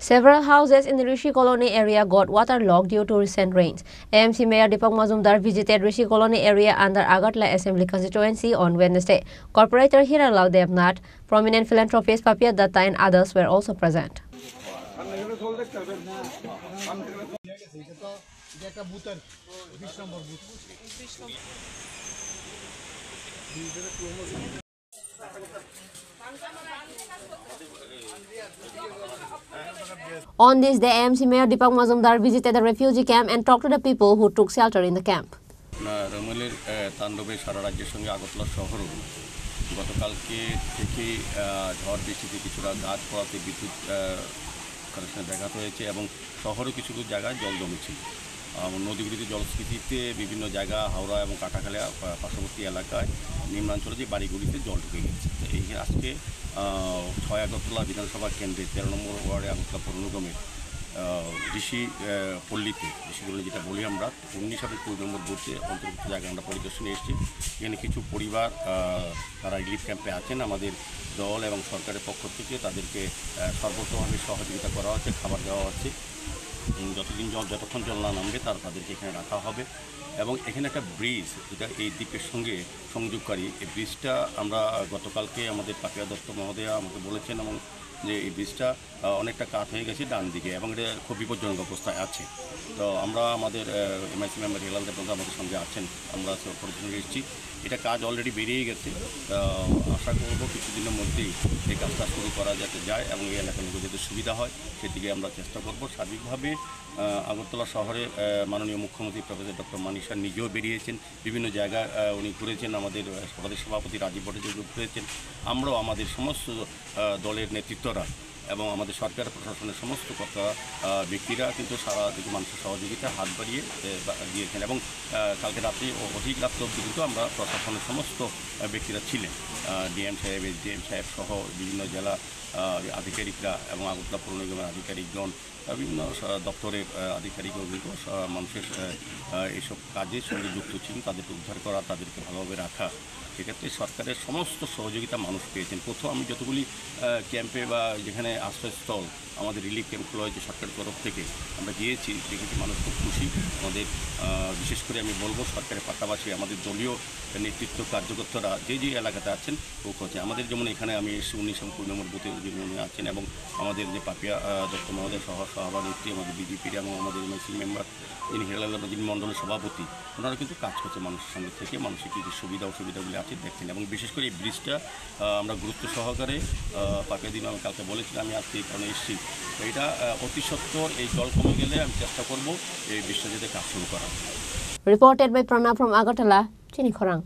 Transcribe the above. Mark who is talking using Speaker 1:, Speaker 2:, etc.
Speaker 1: Several houses in the Rishi Colony area got waterlogged due to recent rains. AMC Mayor Deepak Mazumdar visited Rishi Colony area under Agartala Assembly constituency on Wednesday. Corporator Hiralal Devnath, prominent philanthropist Papia Datta and others were also present. On this day, AMC Mayor Deepak Mazumdar visited the refugee camp and talked to the people who took shelter in the camp.
Speaker 2: রমলের তাণ্ডবে সারা রাজ্যের সঙ্গে আগরতলা শহরও গতকালকে থেকে ঝড় বৃষ্টিতে কিছুটা গাছ পড়াতে বিদ্যুৎ কানেকশনে ব্যাঘাত হয়েছে এবং শহরেও কিছু কিছু জায়গায় জল জমেছিল। নদীগুলিতে জলস্ফীতিতে বিভিন্ন জায়গা হাওড়া এবং কাটাখালিয়া পার্শ্ববর্তী এলাকায় নিম্নাঞ্চলে যে বাড়িগুলিতে জল ঢুকে গেছে। এই আজকে 6 আগরতলা বিধানসভা কেন্দ্রে 13 নম্বর ওয়ার্ডে আগরতলা পৌর নিগমের ঋষি পল্লীতে ঋষিগুলো যেটা বলি আমরা 19 এবং 20 নম্বর বুথে অন্তর্ভুক্ত জায়গা আমরা পরিদর্শনে এসেছি। এখানে কিছু পরিবার তারা রিলিফ ক্যাম্পে আছেন। আমাদের দল এবং সরকারের পক্ষ থেকে তাদেরকে সর্বতভাবে সহযোগিতা করা হচ্ছে, খাবার দেওয়া হচ্ছে। যতক্ষণ জল না নামবে তাদেরকে এখানে রাখা হবে। এবং এখানে একটা ব্রিজ যেটা এই দ্বীপের সঙ্গে সংযোগকারী, এই ব্রিজটা আমরা গতকালকে আমাদের পাপিয়া দত্ত মহোদয়া আমাকে বলেছেন এবং যে এই ব্রিজটা অনেকটা কাত হয়ে গেছে ডান দিকে এবং এটা খুব বিপজ্জনক অবস্থায় আছে। তো আমরা আমাদের এমআইসি মেম্বার হিলাল দেব আমাদের সঙ্গে আছেন, আমরা পরিদর্শনে এসেছি। এটা কাজ অলরেডি বেরিয়ে গেছে। আশা করব কিছুদিনের মধ্যেই এই কাজটা শুরু করা যাতে যায় এবং এই এলাকার লোকের যাতে সুবিধা হয় সেদিকে আমরা চেষ্টা করব। সার্বিকভাবে আগরতলা শহরে মাননীয় মুখ্যমন্ত্রী প্রফেসর ডক্টর মানিক স্যার নিজেও বেরিয়েছেন, বিভিন্ন জায়গায় উনি ঘুরেছেন, আমাদের প্রদেশ সভাপতি রাজীব ভট্টাচার্য ঘুরেছেন। আমরাও আমাদের সমস্ত দলের নেতৃত্বরা এবং আমাদের সরকার প্রশাসনের সমস্ত ব্যক্তিরা কিন্তু সারা দিকে মানুষের সহযোগিতা হাত বাড়িয়ে দিয়েছেন এবং কালকে রাত্রে অধিক রাত্রে অবধি কিন্তু আমরা প্রশাসনের সমস্ত ব্যক্তিরা ছিলেন। ডিএম সাহেব, এসডিএম সাহেব সহ বিভিন্ন জেলা আধিকারিকরা এবং আগরতলা পৌর নিগমের আধিকারিকগণ, বিভিন্ন দপ্তরের আধিকারিকগণ কিন্তু মানুষের এইসব কাজের সঙ্গে যুক্ত ছিলেন। তাদেরকে উদ্ধার করা, তাদেরকে ভালোভাবে রাখা, সেক্ষেত্রে সরকারের সমস্ত সহযোগিতা মানুষ পেয়েছেন। প্রথম আমি যতগুলি ক্যাম্পে বা যেখানে আশ্রয়স্থল আমাদের রিলিফ ক্যাম্পগুলো হয়েছে সরকারের তরফ থেকে আমরা গিয়েছি, দেখেছি মানুষ খুব খুশি। আমাদের বিশেষ করে আমি বলবো সরকারের পাশাপাশি আমাদের দলীয় নেতৃত্ব কার্যকর্তারা যে যে এলাকাতে আছেন ও করছে। আমাদের যেমন এখানে আমি এসেছি 19 এবং 20 নম্বর বুথে যিনি আছেন এবং আমাদের যে পাপিয়া দত্ত মহোদয় সভানেত্রী, আমাদের বিজেপির এবং আমাদের এমআইসি মেম্বার যিনি হিলাল যিনি মণ্ডলের সভাপতি, ওনারা কিন্তু কাজ করছে মানুষের সঙ্গে থেকে, মানুষের কী কী সুবিধা অসুবিধাগুলি আছে দেখছেন। এবং বিশেষ করে এই ব্রিজটা আমরা গুরুত্ব সহকারে পাপিয়া দিন আমি কালকে বলেছিলাম, আমি আজকে এই কারণে এসেছি। তো এটা অতি সত্বর এই জল কমে গেলে আমি চেষ্টা করব এই ব্রিজটা যাতে কাজ শুরু করা।
Speaker 1: Reported by Pranav from Agartala, Chini Khorang.